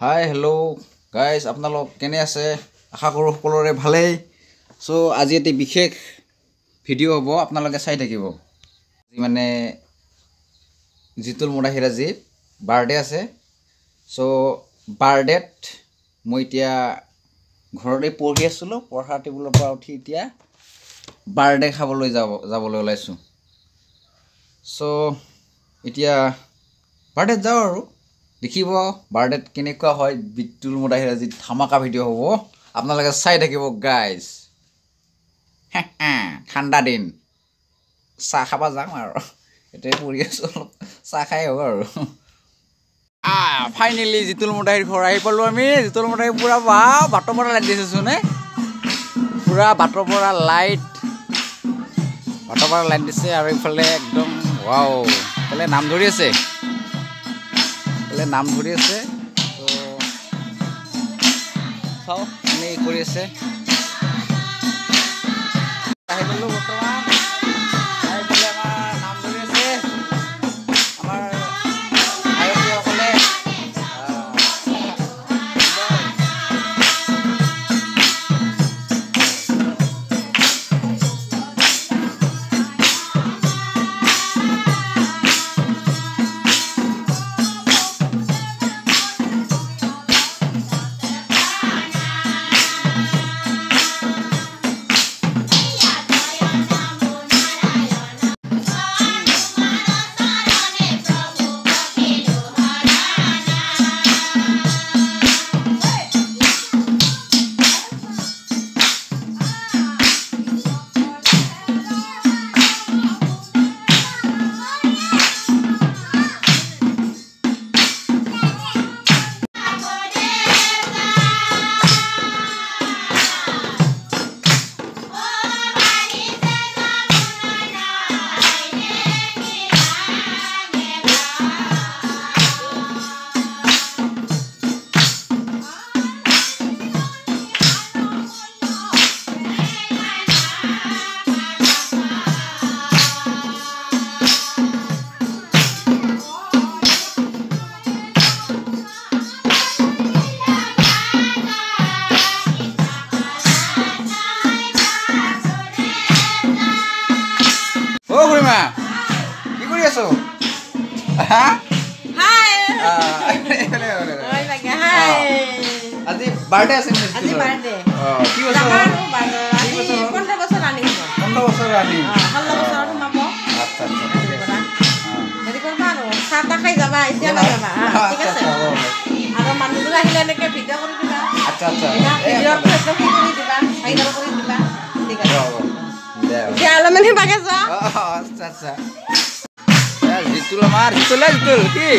hi hello' guys আপোনালোক কেনে আছে আশা কৰোঁ সকলোৰে ভালেই চ' আজি এটি বিশেষ ভিডিঅ' হ'ব আপোনালোকে চাই থাকিব মানে জিতুল মুদাহিৰ আজি বাৰ্থডে আছে চ' বাৰ্থডেত মই এতিয়া ঘৰতে পঢ়ি আছিলোঁ পঢ়া টেবুলৰ পৰা উঠি এতিয়া বাৰ্থডে খাবলৈ যাবলৈ ওলাইছোঁ চ' এতিয়া বাৰ্থডেত যাওঁ আৰু দেখিব বাৰ্থডেত কেনেকুৱা হয় জিতুল মুদাহিৰ আজি ধামাকা ভিডিঅ' হ'ব আপোনালোকে চাই থাকিব গাইজ ঠাণ্ডা দিন চাহ খাব যাম আৰু এটাই পঢ়ি আছোঁ অলপ চাহ খাই হ'ব আৰু ফাইনেলি জিতুল মুদাহিৰ ঘৰ আহি পালোঁ আমি জিতুল মুদাহিৰ পূৰা বাটৰ পৰা লাইট দিছেচোন পূৰা বাটৰ পৰা লাইট দিছে আৰু এইফালে একদম ৱাও এইফালে নাম ধৰি আছে তো চাওঁ এনে কৰি আছে আহি গ'লোঁ বৰ্তমান আহি পেলাই আমাৰ নাম ধৰি আছে আমাৰ আয়তীসকলে কি কৰি আছো আজি বাৰ্থডে আছে কি বছৰ 15 বছৰ ৰানিং আচ্ছা হেৰি কৰিবা আৰু চাহ তাহ খাই যাবা এতিয়া নাযাবা ঠিক আছে আৰু মানুহবোৰ আহিলে এনেকৈ ভিডিঅ' কৰি দিবা আচ্ছা ভিডিঅ' কৰি দিবা ভাইৰেল কৰি দিবা ঠিক আছে এতিয়া অলপমান বাগে যোৱা আচ্ছা জিতুল কি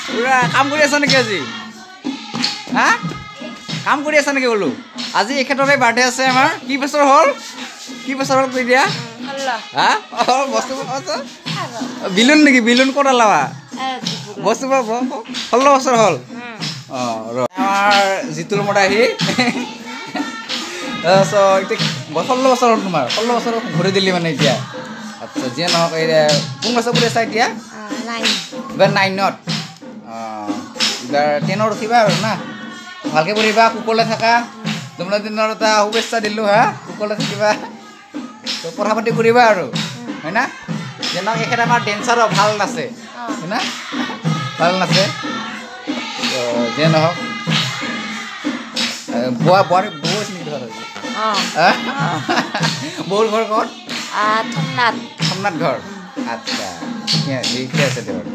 পুৰা কাম কৰি আছা নেকি আজি কাম কৰি আছা নেকি বোলো আজি এখেতৰে বাৰ্থডে আছে আমাৰ কি বছৰ হ'ল কৈ দিয়া বস্তু বিলুন নেকি বিলুন ক'ত লাবা বস্তু 16 বছৰ হ'ল আমাৰ জিতুল মুদাহি এতিয়া 16 বছৰ হ'ল তোমাৰ 16 বছৰ ঘূৰি দিলি মানে এতিয়া আচ্ছা যিয়ে নহওক কোন বছৰ পঢ়ি আছা এতিয়া এইবাৰ 9ত এইবাৰ 10ত উঠিবা আৰু না ভালকৈ পঢ়িবা কুকলে থাকা জন্মদিনৰ এটা শুভেচ্ছা দিলোঁ কুকলে থাকিবা তো পঢ়া পাতি কৰিবা আৰু হয় না যিয়ে নহওক এখেত আমাৰ ডেন্সাৰো ভাল নাচে হয় না ভাল নাচে তো যিয়ে নহওক বোৱাৰী বৌ আছে নেকি ঘৰত বৌৰ ঘৰ ক'ত সোমনাথ ঘৰ আচ্ছা ঠিক আছে দিয়ক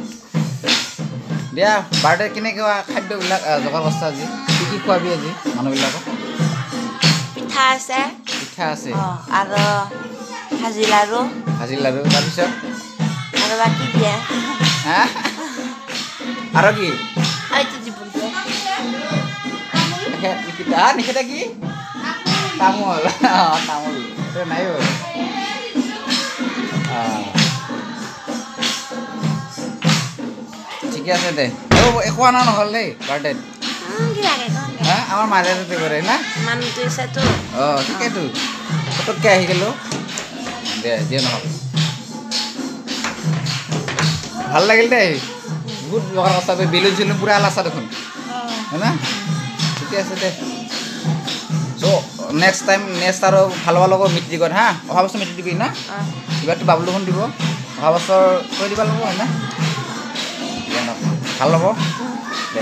দিয়া বাৰ্থডে কেনেকুৱা খাদ্যবিলাক যোগাৰ কৰিছা আজি কি খোৱাবি আজি মানুহবিলাকক পিঠা আছে আৰু ভাজি লাৰু তাৰপিছত আৰু বাকী দিয়ে আৰু কি নিষেধা কি তামোল নাই ঠিকে আছে দে একো আনা নহ'ল দেই বাৰ্থডেত আমাৰ মাজতে কৰে না ঠিকেইতো পটককৈ আহি গ'লোঁ দে যিয়ে নহওক ভাল লাগিল দেই বহুত ব্যৱহাৰ কথা বেলুন চেলুন পুৰা লাচা দেখোন হয় না ঠিকে আছে দে চ' নেক্সট আৰু ভাল হ'ব মেট্ৰিকত হা অহা বছৰ মেট্ৰিক দিবি না এইবাৰতো বাবলুখন দিব অহা বছৰ কৈ দিব লাগিব হয় না ভাল হ'ব দে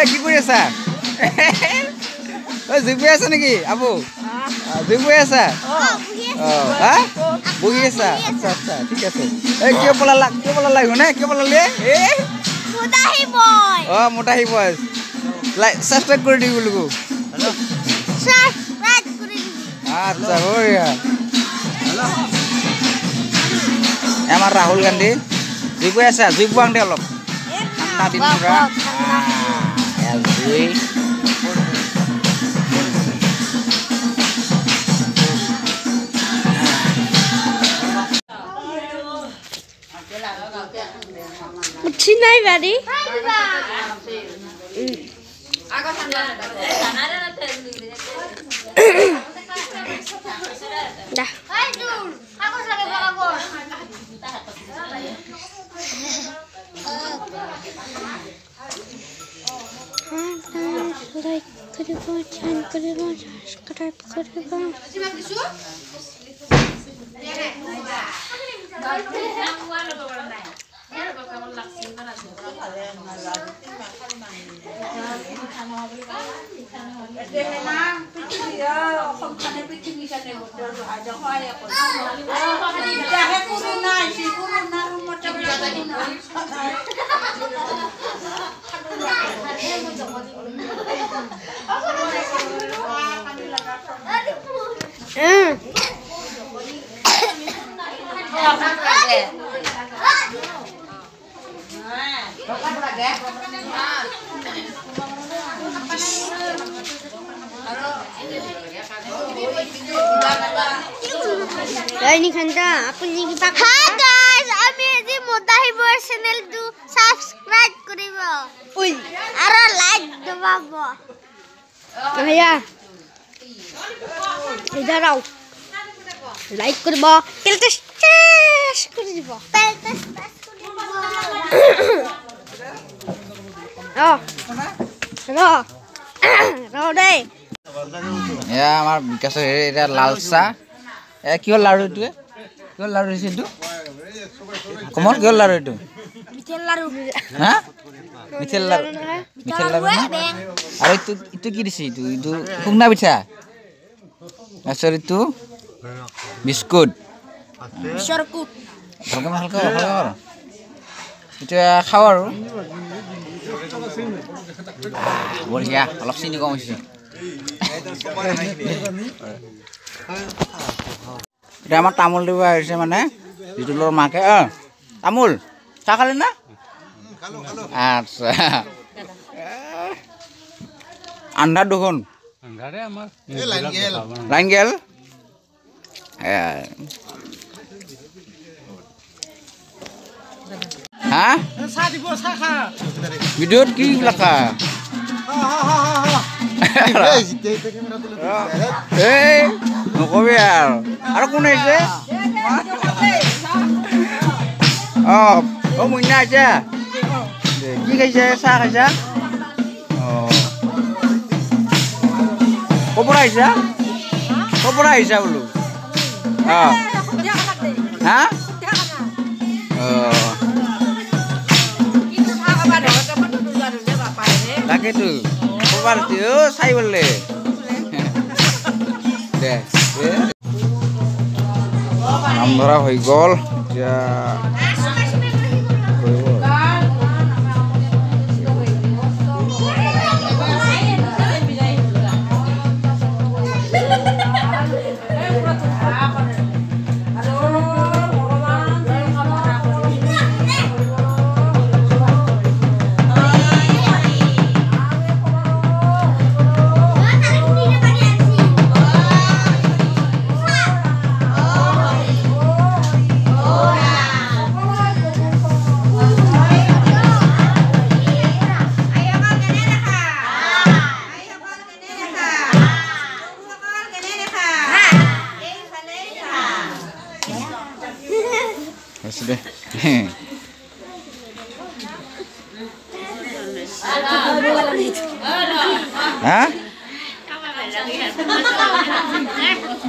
কি কৰি আছা জুই বৈ আছা নেকি আবু জুই বৈ আছা বহি আছা আচ্ছা আচ্ছা ঠিক আছে এই কিয় পলালা নে কিয় পলালি মোটাহি বয়স সাবস্ক্রাইব করে দিবি বলবো আচ্ছা বঢ়িয়া আমাৰ ৰাহুল গান্ধী জুই বৈ আছা জুই বুৱাং দে অলপ ঠাণ্ডা দিন পুৰা জুই উঠি নাই বাড়ি লাইক কৰিব চ্যানেল কৰিব সাবস্ক্ৰাইব কৰিব আপুনি কিবা হাই গাইস আমি আজি মোটাহিবৰ চেনেলটো সাবস্ক্ৰাইব কৰিব আৰু লাইক দবাব ভैया इधर आओ लाइक কৰিব তেলটেস কৰি দিব দে এয়া আমাৰ বিকাশৰ এটা লাল চাহ কিহৰ লাড়ু এইটোৱে কিহৰ লাড়ু দিছে এইটো কোমল কিহৰ লাড়ু এইটো মিঠেল লাড়ু হা মিঠেল লাড়ু আৰু এইটো কি দিছে এইটো শুকনা পিঠা তাৰপিছত এইটো বিস্কুট ভালকৈ এতিয়া খাওঁ আৰু বঢ়িয়া অলপ চিনি কম হৈছে এতিয়া আমাৰ তামোল দিব আহিছে মানে জিতুলৰ মাকে তামোল চাহ খালি না আচ্ছা আন্ধাৰ দেখোন লাইন গেল হা ভিডিঅ'ত কি লেখা এই নকবি আৰু কোন আহিছে মইনা আহিছা কি খাইছা চাহ খাইছা ক'ৰ পৰা আহিছা বোলো হা তাকেতো ক'ৰবাৰ চাই বোলে দে নাম ধৰা হৈ গ'ল এতিয়া আছে দে হা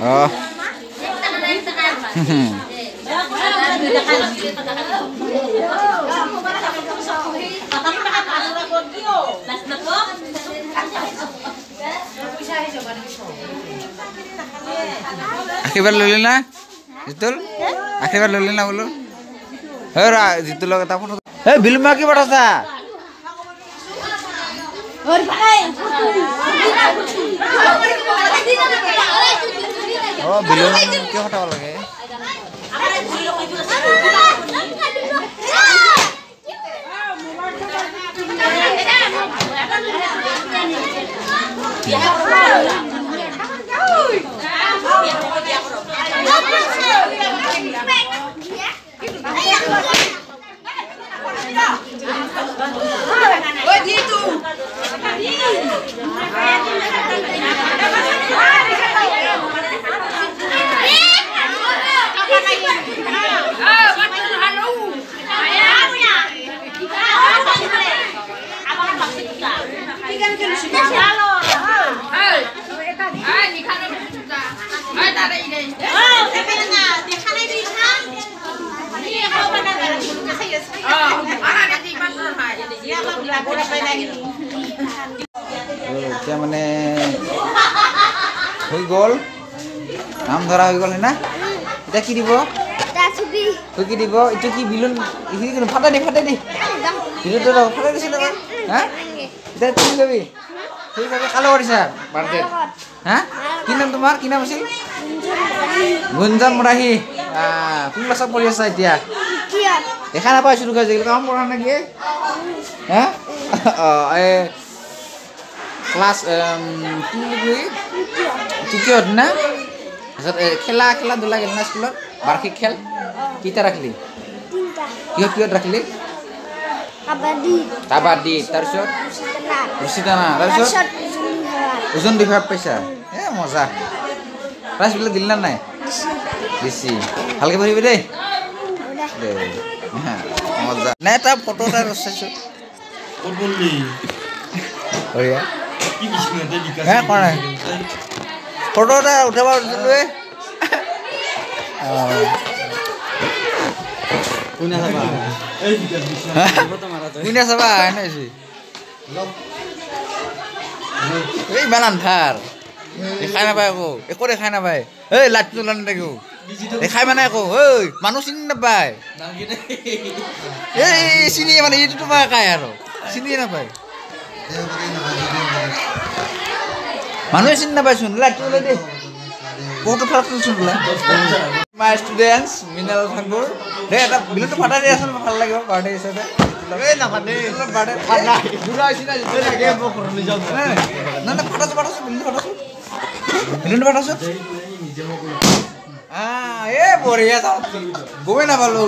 oh Akibat lulina betul akibat lulina bolu hera jitu lo kata foto bilma ki badasa oh bilun ki hota lage এতিয়া মানে হৈ গ'ল নাম ধৰা হৈ গ'ল না এতিয়া কি দিব তুই কি দিব এইটো কি বিলুন এইখিনি ফাটাই দি বিলুনটো ফাটাই দিছিল হা এতিয়া তুমি যাবি ঠিক আছে কালো কৰিছা বাৰ্থডে হা কি নাম তোমাৰ কি নাম আছিল গুঞ্জন মৰাহি কোন ক্লাছত পঢ়ি আছা এতিয়া দেখা নাপাইছো তোক আজিকালি কাম কৰা নেকি হা এই ক্লাছ তৃতীয়ত না তাৰপিছত খেলা ধূলা গেল না স্কুলত বাৰ্ষিক খেল কেইটা ৰাখিলি কিহত ৰাখিলি কাবাডী তাৰপিছত ৰছীটানা তাৰপিছত ওজন বিভাগ পাইছা মজা প্ৰাইজবিলাক দিলি না নাই বেছি ভালকৈ পঢ়িবি দেই মজা নাই তাৰ ফটো এটা ৰচাইছোঁ ফটো এটা উঠাব চাবা ইমান আন্ধাৰ দেখাই নাপায় একো দেখাই নাপায় এই লাইটটো জ্বলা নাথাকিব দেখাই মানে আকৌ ঐ মানুহ চিনি নাপায় এই চিনি মানে এইটো তোমাৰ কাই আৰু চিনিয়ে নাপায় মানুহে চিনি নাপায়চোন লাইটটো ওলাই দেই বহুতো ফটোচোন ওলাই মাই ষ্টুডেণ্টছ মিনাল ঠাকুৰ দেই এটা বিলুটো ফাটাই দিয়াচোন ভাল লাগিব বাৰ্থডে হিচাপে বঢ়িয়া গমেই নাপালো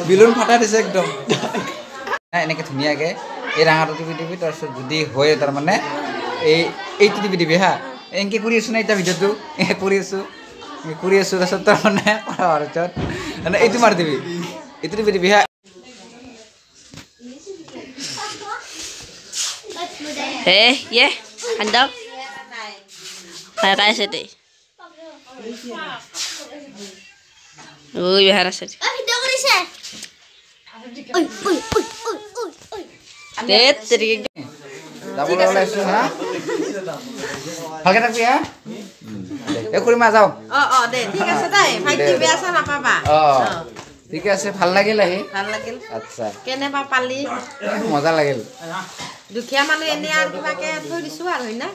বিলুন ফাটাই দিছে একদম এনেকে ধুনীয়াকে এই ৰাঙাটো টিপি তাৰপিছত যদি হয় তাৰমানে এইটো টিপি দিবি হা এনেকৈ কৰি আছোঁ না এতিয়া ভিডিঅ'টো কৰি আছোঁ তাৰপিছত তাৰমানে কৰাৰ পিছত মানে এইটো মাৰি দিবি এইটো টিপি দিবি হা handap kayak sedih biar sedih যাবলৈ ওলাইছোঁ হা ভালকৈ থাকিবি হা এই খুৰীমা যাওঁ দে ঠিক আছে দেই ভাইটি বেয়া চেয়া নাপাবা ঠিকে আছে ভাল লাগিল আহি ভাল লাগিল আচ্ছা কেনেবা পালি মজা লাগিল দুখীয়া মানুহ এনে আৰু কিবাকে থৈ দিছোঁ আৰু হয় না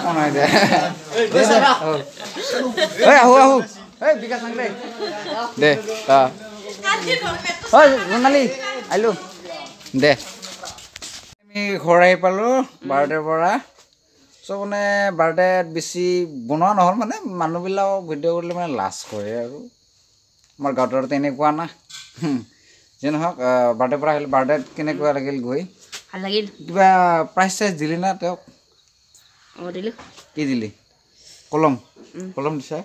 মনাই দে আহো এই বিকাশ নাং দে জোনালী আহিলোঁ দে আমি ঘৰ আহি পালোঁ বাৰ্থডেৰ পৰা চ' মানে বাৰ্থডেত বেছি বনোৱা নহ'ল মানে মানুহবিলাক ভিডিঅ' কৰিলে মানে লাজ কৰে আৰু আমাৰ গাঁৱত আৰু তেনেকুৱা না যে নহওক বাৰ্থডেৰ পৰা আহিলোঁ বাৰ্থডেত কেনেকুৱা লাগিল গৈ ভাল লাগিল কিবা প্ৰাইজ চাইজ দিলি না তেওঁক দিলোঁ কি দিলি কলম দিছা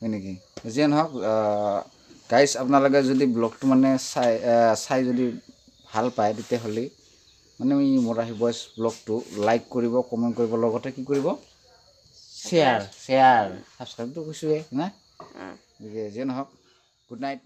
হয় নেকি যিয়ে নহওক গাইজ আপোনালোকে যদি ব্লগটো মানে চাই যদি ভাল পায় তেতিয়াহ'লে মানে মোৰ আহি বয়স ব্লগটো লাইক কৰিব কমেণ্ট কৰিব লগতে কি কৰিব শ্বেয়াৰ ছাবস্ক্ৰাইবটো কৈছোঁৱে না গতিকে যিয়ে নহওক গুড নাইট